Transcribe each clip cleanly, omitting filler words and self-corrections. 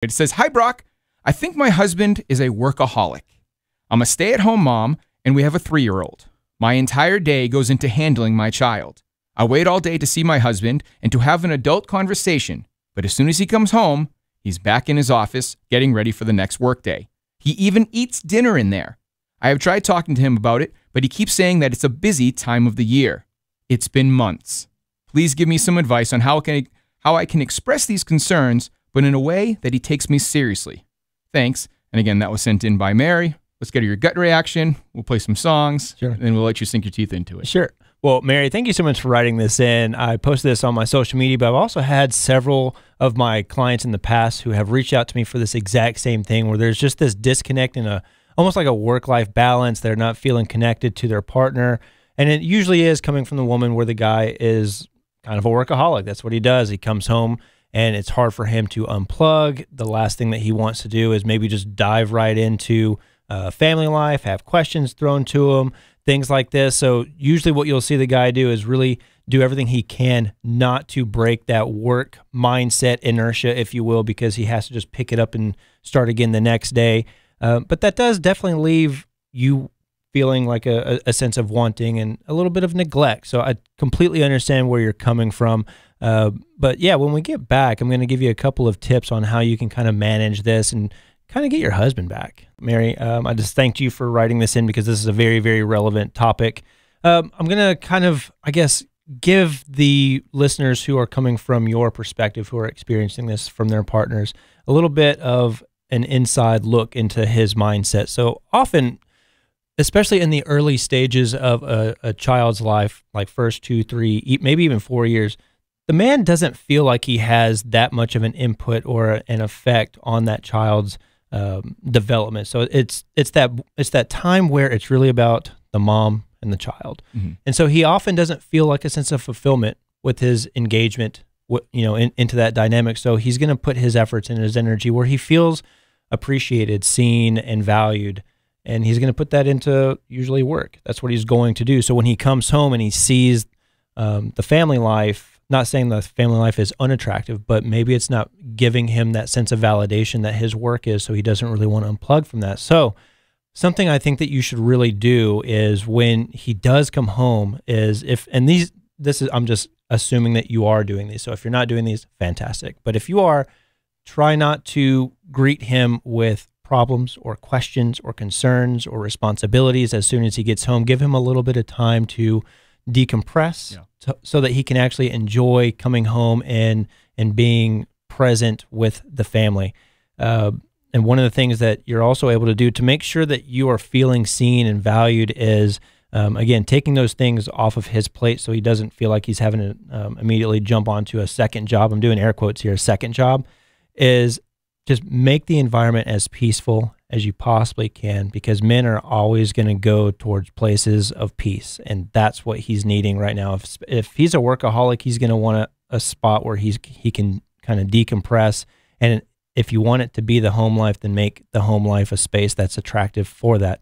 It says, "Hi, Brock. I think my husband is a workaholic. I'm a stay-at-home mom, and we have a 3-year-old. My entire day goes into handling my child. I wait all day to see my husband and to have an adult conversation, but as soon as he comes home, he's back in his office getting ready for the next workday. He even eats dinner in there. I have tried talking to him about it, but he keeps saying that it's a busy time of the year. It's been months. Please give me some advice on how I can express these concerns, but in a way that he takes me seriously. Thanks." And again, that was sent in by Mary. Let's get your gut reaction. We'll play some songs, sure, and then we'll let you sink your teeth into it. Sure. Well, Mary, thank you so much for writing this in. I posted this on my social media, but I've also had several of my clients in the past who have reached out to me for this exact same thing, where there's just this disconnect in almost like a work-life balance. They're not feeling connected to their partner. And it usually is coming from the woman, where the guy is kind of a workaholic. That's what he does. He comes home and it's hard for him to unplug. The last thing that he wants to do is maybe just dive right into family life, have questions thrown to him, things like this. So usually what you'll see the guy do is really do everything he can not to break that work mindset inertia, if you will, because he has to just pick it up and start again the next day. But that does definitely leave you feeling like a sense of wanting and a little bit of neglect. So I completely understand where you're coming from. But yeah, when we get back, I'm going to give you a couple of tips on how you can kind of manage this and kind of get your husband back. Mary, I just thanked you for writing this in because this is a very, very relevant topic. I'm going to kind of, I guess, give the listeners who are coming from your perspective, who are experiencing this from their partners, a little bit of an inside look into his mindset. So often, especially in the early stages of a child's life, like first 2, 3, maybe even 4 years, the man doesn't feel like he has that much of an input or an effect on that child's development. So it's that time where it's really about the mom and the child. Mm-hmm. And so he often doesn't feel like a sense of fulfillment with his engagement, into that dynamic. So he's going to put his efforts and his energy where he feels appreciated, seen, and valued. And he's going to put that into usually work. That's what he's going to do. So when he comes home and he sees the family life, not saying the family life is unattractive, but maybe it's not giving him that sense of validation that his work is, so he doesn't really want to unplug from that. So something I think that you should really do is when he does come home is I'm just assuming that you are doing these. So if you're not doing these, fantastic. But if you are, try not to greet him with problems or questions or concerns or responsibilities as soon as he gets home. Give him a little bit of time to decompress, so that he can actually enjoy coming home and being present with the family. And one of the things that you're also able to do to make sure that you are feeling seen and valued is, again, taking those things off of his plate so he doesn't feel like he's having to immediately jump onto a second job. I'm doing air quotes here, a second job, is just make the environment as peaceful as you possibly can, because men are always going to go towards places of peace, and that's what he's needing right now. If he's a workaholic, he's going to want a spot where he can kind of decompress, and if you want it to be the home life, then make the home life a space that's attractive for that.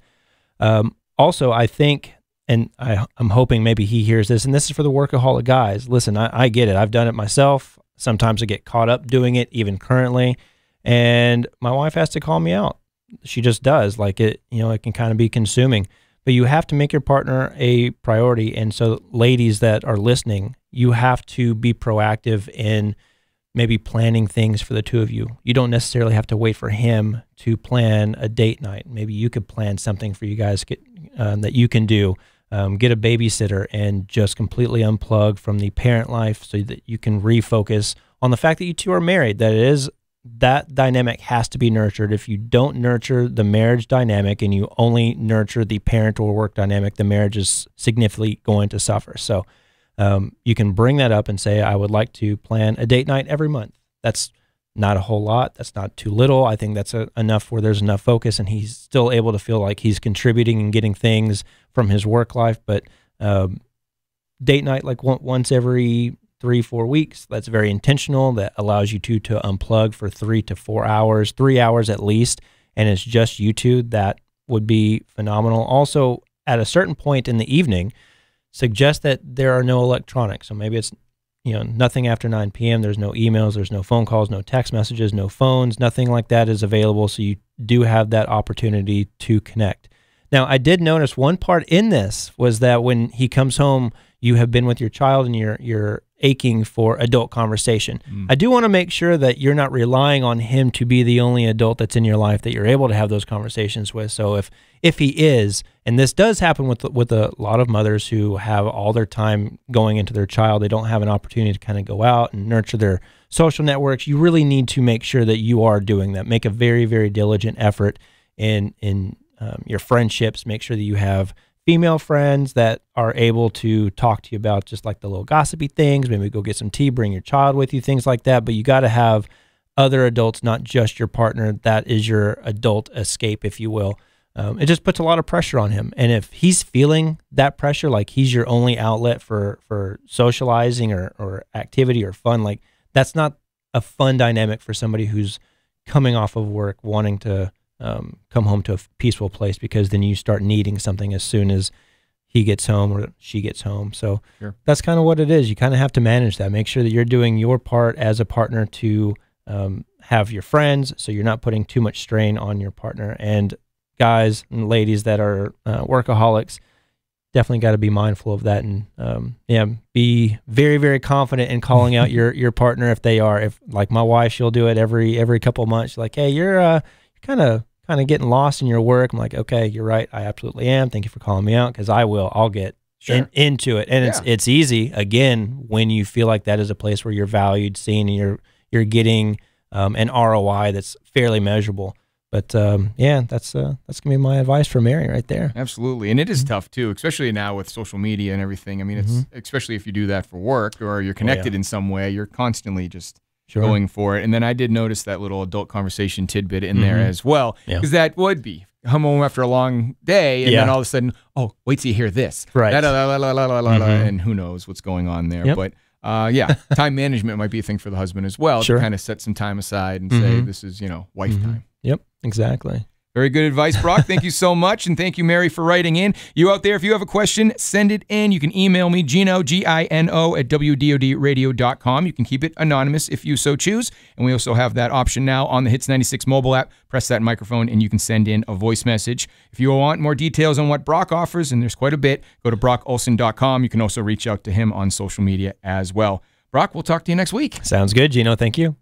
Also, I think, and I'm hoping maybe he hears this, and this is for the workaholic guys. Listen, I get it. I've done it myself. Sometimes I get caught up doing it, even currently, and my wife has to call me out. She just does. Like it can kind of be consuming, but you have to make your partner a priority. And so ladies that are listening, you have to be proactive in maybe planning things for the two of you. You don't necessarily have to wait for him to plan a date night. Maybe you could plan something for you guys that you can do. Get a babysitter and just completely unplug from the parent life so that you can refocus on the fact that you two are married, that dynamic has to be nurtured. If you don't nurture the marriage dynamic and you only nurture the parent or work dynamic, the marriage is significantly going to suffer. So you can bring that up and say, I would like to plan a date night every month. That's not a whole lot. That's not too little. I think that's enough where there's enough focus and he's still able to feel like he's contributing and getting things from his work life. But date night like once every 3-4 weeks, that's very intentional. That allows you to unplug for 3 to 4 hours, 3 hours at least, and it's just you two. That would be phenomenal. Also, at a certain point in the evening, suggest that there are no electronics. So maybe it's nothing after 9 p.m. There's no emails, there's no phone calls, no text messages, no phones, nothing like that is available. So you do have that opportunity to connect. Now, I did notice one part in this was that when he comes home, you have been with your child and you're aching for adult conversation. I do want to make sure that you're not relying on him to be the only adult that's in your life that you're able to have those conversations with. So if he is, and this does happen with a lot of mothers who have all their time going into their child, they don't have an opportunity to kind of go out and nurture their social networks. You really need to make sure that you are doing that. Make a very, very diligent effort in your friendships. Make sure that you have female friends that are able to talk to you about just like the little gossipy things, maybe go get some tea, bring your child with you, things like that. But you got to have other adults, not just your partner. That is your adult escape, if you will. It just puts a lot of pressure on him. And if he's feeling that pressure, like he's your only outlet for socializing or activity or fun, like that's not a fun dynamic for somebody who's coming off of work wanting to come home to a peaceful place, because then you start needing something as soon as he gets home or she gets home. So that's kind of what it is. You kind of have to manage that. Make sure that you're doing your part as a partner to have your friends, so you're not putting too much strain on your partner. And guys and ladies that are workaholics, definitely got to be mindful of that, and be very, very confident in calling out your partner if they are. If like my wife, she'll do it every couple of months. She's like, hey, you're kind of getting lost in your work. I'm like, okay, you're right. I absolutely am. Thank you for calling me out, because I'll get into it. And it's easy, again, when you feel like that is a place where you're valued, seen, and you're getting an ROI that's fairly measurable. But that's gonna be my advice for Mary right there. Absolutely, and it is tough too, especially now with social media and everything. I mean, it's especially if you do that for work or you're connected in some way, you're constantly just going for it. And then I did notice that little adult conversation tidbit in there as well, because that would be come home after a long day, and then all of a sudden, oh, wait till you hear this, right? And who knows what's going on there, but. Time management might be a thing for the husband as well, to kind of set some time aside and say, this is, wife time. Yep, exactly. Very good advice, Brock. Thank you so much. And thank you, Mary, for writing in. You out there, if you have a question, send it in. You can email me, Gino, Gino, at WDODradio.com. You can keep it anonymous if you so choose. And we also have that option now on the Hits 96 mobile app. Press that microphone and you can send in a voice message. If you want more details on what Brock offers, and there's quite a bit, go to brockolson.com. You can also reach out to him on social media as well. Brock, we'll talk to you next week. Sounds good, Gino. Thank you.